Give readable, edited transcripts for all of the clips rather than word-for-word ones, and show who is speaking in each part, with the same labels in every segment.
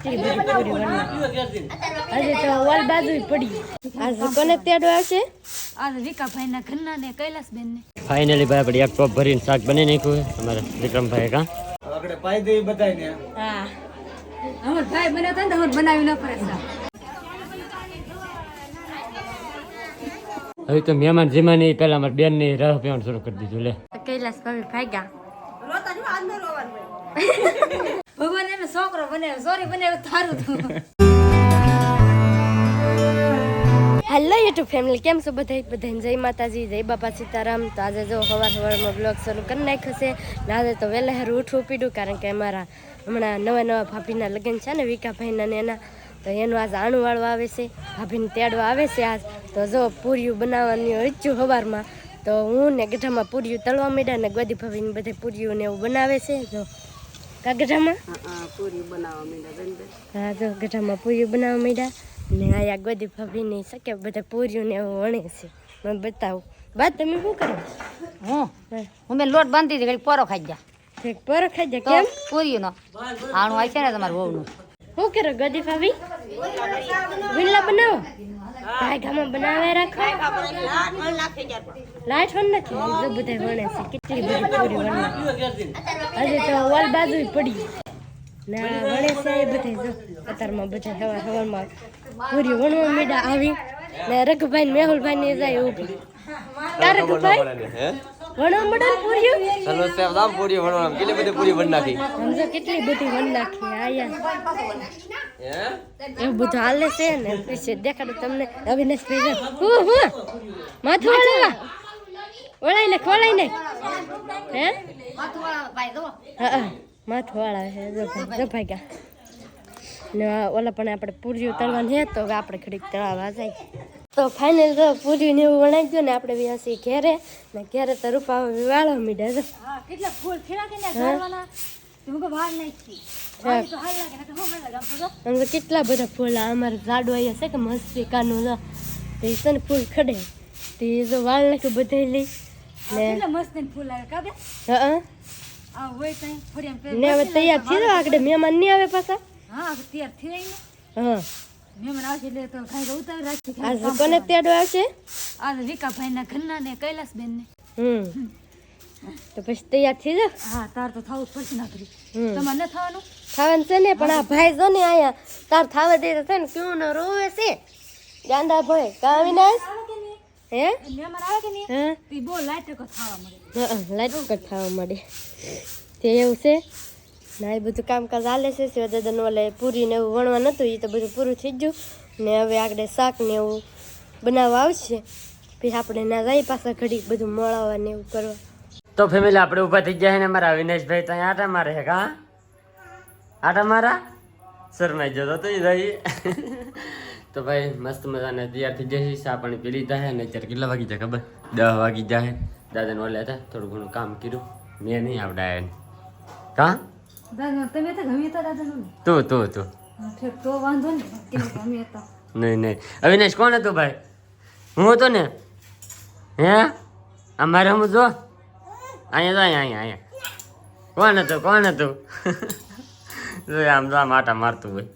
Speaker 1: આજે તો ઓલ બાજુ પડી. આજે કોને તેડો આવશે?
Speaker 2: આજે વિકાભાઈ ના ઘરના ને કૈલાસબેન ને.
Speaker 3: ફાઇનલી ભાઈ આપણે એક ટોપ ભરીને શાક બની નાખ્યું છે અમારે વિક્રમભાઈ કા
Speaker 4: આપણે પાઈ દે બધાને.
Speaker 2: હા અમાર ભાઈ બનાવતા ને અમાર બનાવી ન પડે શાક.
Speaker 3: હવે તો મહેમાન જીમાની પેલા અમારે બેન ની રહ પીવાનું શરૂ કરી દીધું લે.
Speaker 1: કૈલાસ ભાભી ભાગ્યા.
Speaker 2: ભગવાન એને છોકરો બનાવ્યો, સોરી બનાવ્યો થારું તું.
Speaker 1: હેલો યુટ્યુબ ફેમિલી, કેમ છો બધાય? બધાને જય માતાજી, જય બાપા સીતારામ. તો આજે જો સવારમાં બ્લોગ શરૂ કરી નાખ્યો છે ને આજે તો વહેલા ઉઠવું પીડ્યું, કારણ કે અમારા હમણાં નવા ભાભીના લગ્ન છે ને વિકાભાઈના ને એના, તો એનું આજ આણું વાળવા આવે છે, ભાભીને તેડવા આવે છે આજ. તો જો પૂરીયું બનાવવાની ઈચ્છું સવારમાં, તો હું ને ગઢામાં પૂરીયું તળવા માંડ્યા ને ગોદી ભાભીને બધે પૂરીયું ને એવું બનાવે છે. જો કા ગઢામાં
Speaker 2: પૂરી બનાવવા માંડ્યા.
Speaker 1: હા જો ગઢામાં પૂરીયું બનાવવા માંડ્યા ને આયા ગોદી ભાભીની શકે બધા પૂરીયું ને એવું વણે છે. મને બતાવું બાદ તમે શું કરો?
Speaker 2: હું મેં લોટ બાંધી દીધી, ઘડી પોરો ખાઈ ગયા.
Speaker 1: ઠીક પર ખાઈ જાય કેમ?
Speaker 2: પૂરીયું નો આણું આવી છે ને તમારે વહુનું.
Speaker 1: શું કરો ગોદી ભાભી? વિલ્લા બનાવો? ભાઈગામાં બનાવે રાખો. લાઈટ વણ નથી જો બધા વણે છે, કેટલી બધી પૂરી વણે. આજે તો ઓલ બાજુ પડી ના વણે છે એ બધા. જો અત્યારમાં બધા સવારમાં પૂરી વણવા મીડા આવી ને રઘુભાઈ ને મેહુલભાઈ ને જાય ઉભી. તારે રઘુભાઈ વણવા મળે પૂરીયું?
Speaker 3: ચલો સાહેબ દામ પૂરી વણવા કેટલી બધી પૂરી બન નાખી.
Speaker 1: સમજો કેટલી બધી વણ નાખી. આયા એવું બધું હાલે છે ને પછી દેખાડું તમને. અવિનાશ ભાઈ માથું વળાવા વળાઈ ને ખોલાઈ ને હે હા માથું વળાવે છે. જો ભાઈ ગયા ને ઓલા પણ આપણે પૂરીયું તળવાનું છે, તો હવે આપણે ઘડીક તળાવવા જાય. તો ફાઇનલ તો પૂરી ને એવું વણાઈ ગયું ને આપણે વ્યાસી ઘેરે ને ઘેરે તો રૂપા વાળવા મીડા. જો
Speaker 2: કેટલા ફૂલ ખીરા કે ને ઘરવાના તું વાર નાખી તો હાલ લાગે ને તો હાલ લાગે.
Speaker 1: આમ તો કેટલા બધા ફૂલ અમારે ઝાડુ અહીંયા છે કે મસ્ત કાનું જો તો એ છે ને ફૂલ ખડે તે જો વાળ નાખ્યું બધા લઈ ને
Speaker 2: કેટલા મસ્ત ને ફૂલ લાગે કાબે.
Speaker 1: હા
Speaker 2: આ હોય તઈ ફરી એમ
Speaker 1: ને હવે તૈયાર થઈ જાવ, આગળ મહેમાન નહીં આવે પાછા.
Speaker 2: હા તૈયાર થઈ ને
Speaker 1: હા
Speaker 2: મહેમાન આવશે એટલે તો ખાઈ ઉતારી રાખી.
Speaker 1: આજે કોને તેડો આવશે?
Speaker 2: આજે વિકાભાઈ ના ઘરના ને કૈલાસબેન ને.
Speaker 1: તો પછી તૈયાર થઈ જાવ.
Speaker 2: હા તાર તો થવું જ પડશે નાખરી.
Speaker 1: હમ
Speaker 2: તમારે ન થવાનું?
Speaker 1: ખાવાનું છે ને, પણ આ ભાઈ જો ને આયા તાર થાવા દે છે ને કેવું ને રોવે છે ગાંડા ભાઈ કાવી ના હે
Speaker 2: મહેમાન આવે કે નહીં
Speaker 1: હા
Speaker 2: તે બહુ લાઈટ કો થવા મળે.
Speaker 1: લાઈટ કટ થવા મળે તે એવું છે ના. એ બધું કામકાજ હાલે છે. દાદાનું ઓલે પૂરી ને એવું વણવા નતું, એ તો બધું પૂરું થઈ ગયું ને હવે આગળ શાક ને એવું બનાવવા આવશે. પછી આપણે ના જાય પાછા ઘડી બધું મળવા ને એવું કરવા.
Speaker 3: તો ફેમિલી આપણે ઊભા થઈ ગયા છે ને અમારા અવિનાશભાઈ ત્યાં આટા મારે છે કા આટા મારા શરમાઈ જતો તો જઈ. તો ભાઈ મસ્ત મજાને તૈયાર થઈ જશે. ચા પાણી પી લીધા છે ને અત્યારે કેટલા વાગી જાય ખબર? 10 વાગી જાય. દાદાને ઓલે હતા થોડું ઘણું કામ કર્યું, મેં નહીં આવડાય કા
Speaker 2: દાદા તમે તો ગમે હતા દાદા નું
Speaker 3: તું
Speaker 2: ઠીક તો વાંધો ને કે ગમે હતા.
Speaker 3: નહીં અવિનાશ કોણ હતું ભાઈ? હું હતો ને હે અમારે હું જો અહીંયા કોણ હતું આમ તો આમ આટા મારતું હોય.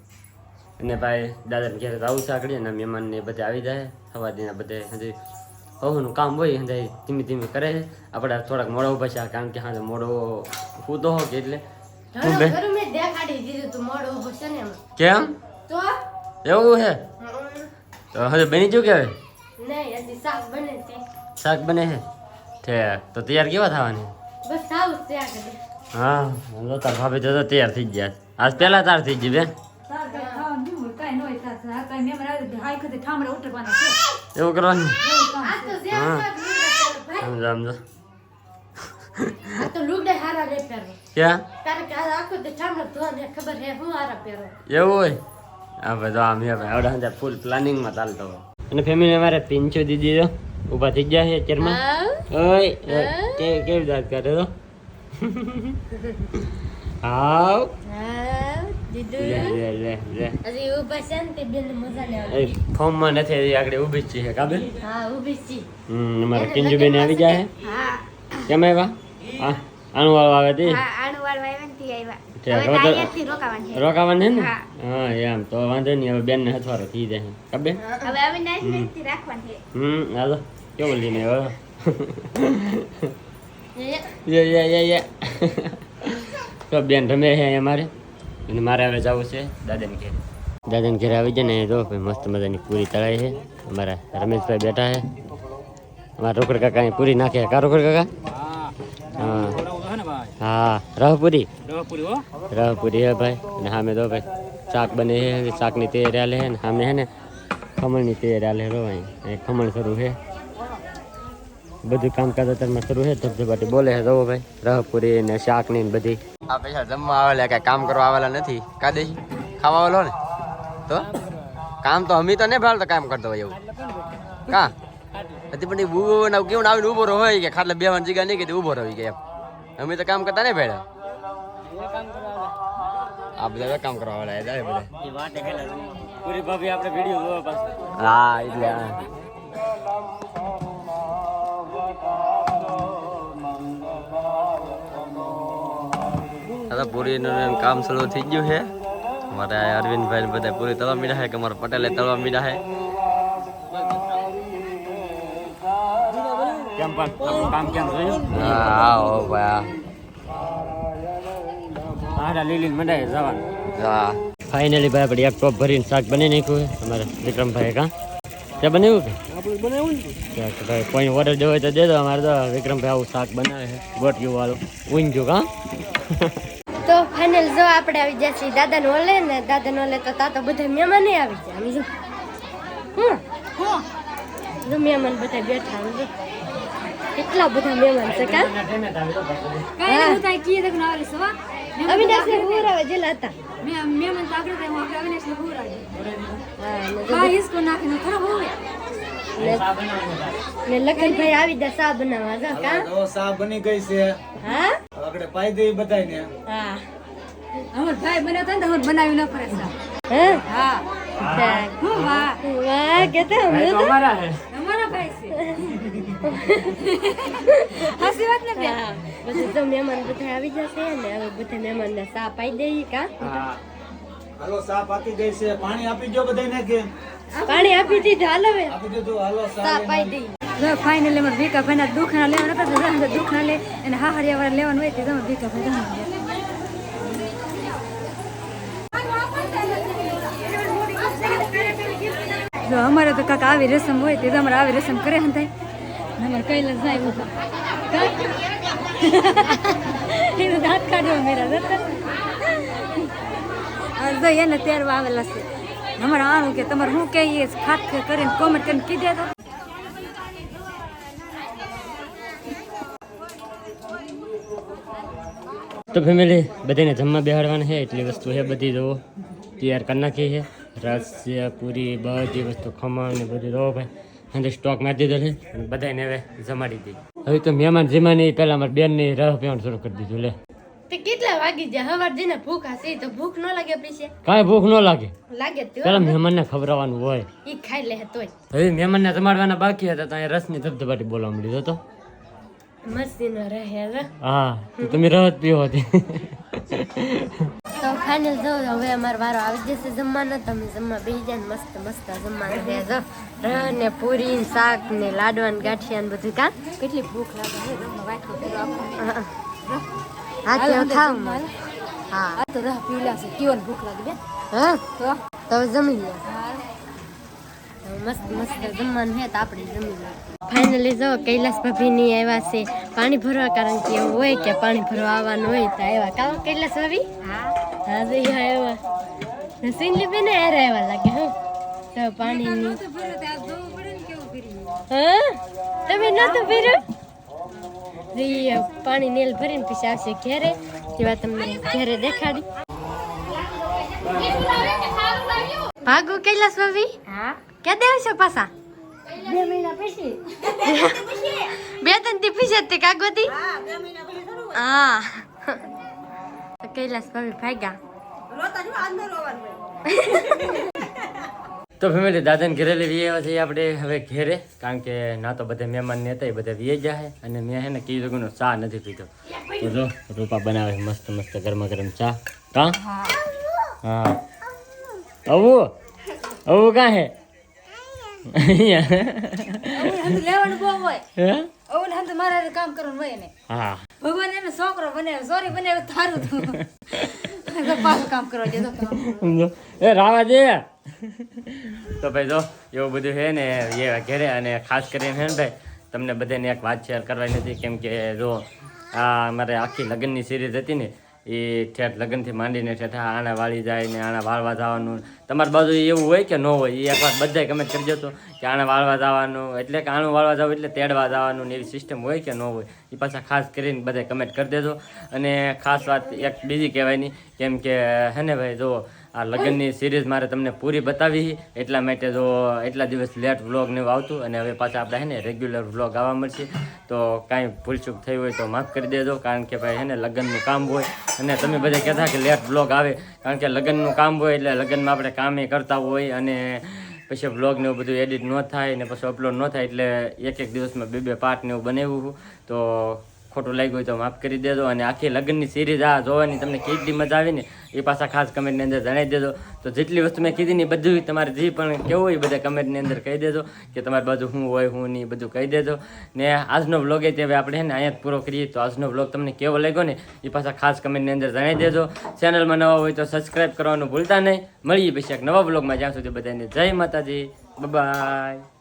Speaker 3: અને ભાઈ દાદાને ઘેર આવું સાંકળી અને મહેમાન ને બધે આવી જાય. સવાદીના બધે હજી હોવાનું કામ હોય હજી ધીમે કરે છે. આપણે થોડાક મોડો ઉભા છે કારણ કે હા મોડો કૂદો હો કે એટલે કેમ એવું છે? તો હજુ બની ચૂકે હવે શાક બને છે ઠેક. તો તૈયાર કેવા થવાની? હા તાર ભાભી તો તૈયાર થઈ ગયા આજ પહેલા તાર થઈ ગઈ બેન. એવું કરવાનું હા સમજો ક્યાં એવું હોય? હા બધો આમ આવડે ફૂલ પ્લાનિંગમાં ચાલતો હોય. અને ફેમિલી અમારે પિંચો દીદી તો ઊભા થઈ ગયા છે અત્યારમાં. ઓય કેવી વાત કરે તો હાવ ફોર્મમાં નથી આગળ ઊભી જ છે કાબે. અમારે કિંજુબેન આવી જાય કેમ આવ્યા? આણું વાળવા આવે તે ઠીક,
Speaker 2: હવે
Speaker 3: હવે તો
Speaker 2: અહીંયાથી રોકાવાનું છે.
Speaker 3: રોકાવાનું છે ને?
Speaker 2: હા.
Speaker 3: હા એમ તો વાંધો નહીં, હવે બેનને હથવારો થઈ જાય ખબર.
Speaker 2: હવે અવિનાશ ને અહીંથી રાખવાનું છે.
Speaker 3: હાલો કેવું લઈને હવે
Speaker 2: એ,
Speaker 3: તો બેન રમે છે અહીંયા મારે, અને મારે હવે જવું છે દાદાને ઘેરે. દાદાને ઘેરે આવી જાય ને જો ભાઈ મસ્ત મજાની પૂરી તળાઈ છે. અમારા રમેશભાઈ બેઠા છે, અમારા રોકડ કાકા અહીં પૂરી નાખે. કા રોકડ કાકા? હા હા, રહપુરી રહપુરી હે ભાઈ. અને સામે તો ભાઈ શાક બને છે, શાકની તૈયારી હાલે છે. ને સામે છે ને ખમણની તૈયારી હાલે રો. અહીં ખમણ શરૂ છે, બધું કામકાજ અત્યારમાં શરૂ છે. ધબધબાટી બોલે છે જો ભાઈ, રહપુરી ને શાક ની બધી. આ પૈસા જમવા આવેલા કઈ કામ કરવા આવેલા નથી. કાદે ખાવા આવેલો ને તો કામ તો અમી તો નહીં ભાડતો કામ કરતો હોય એવું કા હતી. પણ બુવો કેવું આવીને ઉભો રહો હોય કે ખાટલે બેવાની જગ્યા નહીં કે ઉભો રહી કે એમ. અમે તો કામ કરતા નહીં ભેડા. આ બધા કામ કરવા વાળા જાય બધા.
Speaker 4: પૂરી ભાભી આપણે વિડીયો જોવા પાછા.
Speaker 3: હા એટલે પૂરીનું કામ શરૂ થઈ ગયું છે. અમારા અરવિંદભાઈ બધા પૂરી તળવા મીડા છે કે અમારા પટેલે તળવા મીડા છે.
Speaker 4: કેમ પણ કામ કેમ જોયું?
Speaker 3: હા ઓ ભાઈ
Speaker 4: આડા લીલી મંડાય જવાનું.
Speaker 3: હા ફાઇનલી ભાઈ આપણે એક ટોપ ભરીને શાક બની નાખ્યું છે અમારા વિક્રમભાઈ. કા તે બનાવ્યું કે
Speaker 4: આપણે બનાવ્યું ને
Speaker 3: ભાઈ કોઈ ઓર્ડર દેવો હોય તો દે દો. અમારે તો વિક્રમભાઈ આવું શાક બનાવે છે ગોટિયું વાળું ઊંઝું. કા
Speaker 1: તો ફાઇનલ જો આપણે આવી ગયા છીએ દાદાને ઓલે ને દાદાને ઓલે તો તા તો બધા મહેમાન આવી જાય. આમ જો જો મહેમાન બધા બેઠા. આમ જો કેટલા બધા મહેમાન છે. કા
Speaker 2: કઈ હું તાઈ કીધું કે ના આવે સવા
Speaker 1: અવિનાશ ને હુરાવે જેલા હતા.
Speaker 2: મેમન તો આગળ હું અવિનાશ ને પૂરા
Speaker 1: હા ને
Speaker 2: હા इसको નાખીને ખરાબ હોય
Speaker 1: ને લખનભાઈ આવી ગયા સા બનાવવા. જો કા
Speaker 4: તો સા બની ગઈ છે.
Speaker 1: હા
Speaker 4: આપણે પાઈ દઈ બધાને.
Speaker 1: હા
Speaker 2: અમાર ભાઈ બનાવતા ને તો બનાવી ન પડે સા
Speaker 1: હા
Speaker 2: હા હું વાહ
Speaker 1: વાહ કેતા અમે તો
Speaker 3: અમારા છે.
Speaker 2: અમારા ભાઈ છે હસી વાત ને
Speaker 1: હા પછી તો મહેમાન બધા આવી જશે ને હવે બધા મહેમાનને સા પાઈ દઈએ. કા
Speaker 4: હાલો સા પાકી ગઈ છે. પાણી આપી દો બધાને કે
Speaker 1: પાણી આપી દીધું. હાલો હવે
Speaker 4: આપી દીધું. હાલો
Speaker 1: સા
Speaker 4: સા
Speaker 1: પાઈ દઈએ.
Speaker 2: જો ફાઇનલી અમાર ભીકા ભાઈના દુખના લેવાના હતા તો જરા દુખના લે અને હાહરિયા વાળા લેવાનું હોય તે તમે ભીકા ભાઈ જો અમારે તો કાકા આવી રસમ હોય તે અમારે આવી રસમ કરે હન થાય અમારે કૈલાસ જાય બધા એનો દાંત કાઢ્યો મેરા જતા જો એને તેરવા આવેલા છે અમારે આનું કે તમારે હું કહીએ ખાત કરીને કોમેન્ટ કરીને કીધે તો
Speaker 3: તો ફેમિલી બધાને જમવા બેહાડવાના છે એટલી વસ્તુ છે બધી જો તૈયાર કરી નાખી છે. રસ છે, પૂરી, બધી વસ્તુ, ખમણ ને બધું રહો ભાઈ અંદર સ્ટોક મારી દીધો છે અને બધાને હવે જમાડી દીધી. હવે તો મહેમાન જેમાં પહેલાં અમારા બેનની રહ પીવાનું શરૂ કરી દીધું. લે
Speaker 1: તે કેટલા વાગી જાય હવાર જઈને ભૂખ હશે તો ભૂખ ન લાગે પછી
Speaker 3: કાંઈ ભૂખ ન લાગે.
Speaker 1: લાગે તો
Speaker 3: પેલા મહેમાનને ખવડાવવાનું હોય.
Speaker 1: ઈ ખાઈ લે તોય
Speaker 3: હવે મહેમાનને જમાડવાના બાકી હતા તો અહીંયા રસની ધબધબાટી બોલવા મળ્યો હતો.
Speaker 1: મસ્તી નો રહે હવે.
Speaker 3: હા તો તમે રહ જ પીવો હતી.
Speaker 1: તો ફાઇનલ જો હવે અમારો વારો આવી જશે જમવાનો. તમે જમવા બેસી જાય ને મસ્ત મસ્ત જમવાનું રહે. જો રહ ને પૂરી ને શાક ને લાડવા ને ગાંઠિયા ને બધું. કા
Speaker 2: કેટલી ભૂખ લાગે છે રમવા વાટકો પૂરો આપો
Speaker 1: હા ત્યાં ખાવ હા
Speaker 2: આ તો રહ પીલા છે કેવન ભૂખ લાગે બે
Speaker 1: હા
Speaker 2: તો
Speaker 1: તો જમી લે. મસ્ત મસ્ત જમવાનું છે તો આપણે જમી લે. ફાઇનલી જો કૈલાસ ભાભીની આવ્યા છે પાણી ભરવા. કારણ કે એવું હોય કે પાણી ભરવા આવવાનું હોય તો આવ્યા. કાં કૈલાસ ભાભી? હા હા તો આવ્યા. સિંગલી બેન હારે આવ્યા લાગે. હા તો પાણીની હા તમે નતું ભર્યું? પાણી નેલ ભરીને પછી આવશે ઘેરે. તેવા તમને ઘેરે દેખાડી. ભાગો કૈલાસ ભાભી.
Speaker 2: હા
Speaker 1: ક્યાં દેવશો પાછા?
Speaker 2: 2 મહિના પછી
Speaker 1: 2-3 દી પછી તે કાગોતી. હા કૈલાસ ભાભી ભાગ્યા.
Speaker 3: તો તો ફેમિલી દાદાને ઘરે લઈ આવ્યા છીએ આપણે હવે ઘેરે, કારણ કે ના તો બધા મહેમાન ને હતા એ બધા વી જાય, અને મેં હે ને કીધું ચા નથી પીતો. તો જો રૂપા બનાવે મસ્ત મસ્ત ગરમા ગરમ ચા. કા હા આવું કાં હે
Speaker 2: લેવાનું બહુ હોય
Speaker 3: હે?
Speaker 2: ઓને હંત મારે કામ કરવાનું હોય ને
Speaker 3: હા
Speaker 2: ભગવાન એને છોકરો બનાવ્યો સોરી બનાવ્યો થારું તું પાછું કામ કરવા દેતો
Speaker 3: સમજો એ રાવા દે. તો ભાઈ જો એવું બધું છે ને એ ઘેરે, અને ખાસ કરીને છે ને ભાઈ તમને બધાને એક વાત શેર કરવાની હતી, કેમ કે જો આ અમારે આખી લગ્નની સિરીઝ હતી ને એ ઠેઠ લગ્નથી માંડીને ઠેઠ આણા વાળી જાય ને આણા વાળવા જવાનું. તમારી બાજુ એવું હોય કે ન હોય એ એકવાર બધાય કમેન્ટ કરી દેતો કે આણા વાળવા જવાનું એટલે કે આણું વાળવા જવું એટલે તેડવા જવાનું ને એવી સિસ્ટમ હોય કે ન હોય એ પાછા ખાસ કરીને બધાય કમેન્ટ કરી દેજો. અને ખાસ વાત એક બીજી કહેવાયની, કેમ કે હે ને ભાઈ જો આ લગ્નની સિરીઝ મારે તમને પૂરી બતાવી, એટલા માટે જો એટલા દિવસ લેટ વ્લોગ ને એવું આવતું, અને હવે પાછા આપણે હે ને રેગ્યુલર વ્લોગ આવવા મળશે. તો કાંઈ ભૂલચૂક થઈ હોય તો માફ કરી દેજો, કારણ કે ભાઈ હે ને લગ્નનું કામ હોય, અને તમે બધા કહેતા કે લેટ વ્લોગ આવે, કારણ કે લગ્નનું કામ હોય એટલે લગ્નમાં આપણે કામે કરતા હોય, અને પછી વ્લોગ ને એવું બધું એડિટ ન થાય ને પછી અપલોડ ન થાય, એટલે એક દિવસમાં 2 પાર્ટ ને એવું બનાવ્યું. તો ખોટું લાગ્યું હોય તો માફ કરી દેજો. અને આખી લગ્નની સિરીઝ આ જોવાની તમને કેટલી મજા આવી ને એ પાછા ખાસ કમેન્ટની અંદર જણાવી દેજો. તો જેટલી વસ્તુ મેં કીધી ને બધું તમારે જે પણ કેવું હોય બધા કમેન્ટની અંદર કહી દેજો કે તમારી બાજુ શું હોય શું નહીં બધું કહી દેજો. ને આજનો વ્લોગ એ તે હવે આપણે ને અહીંયા જ પૂરો કરીએ. તો આજનો વ્લોગ તમને કેવો લાગ્યો ને એ પાછા ખાસ કમેન્ટની અંદર જણાવી દેજો. ચેનલમાં નવા હોય તો સબસ્ક્રાઈબ કરવાનું ભૂલતા નહીં. મળીએ પછી એક નવા વ્લોગમાં, જ્યાં સુધી બધાને જય માતાજી, બાય.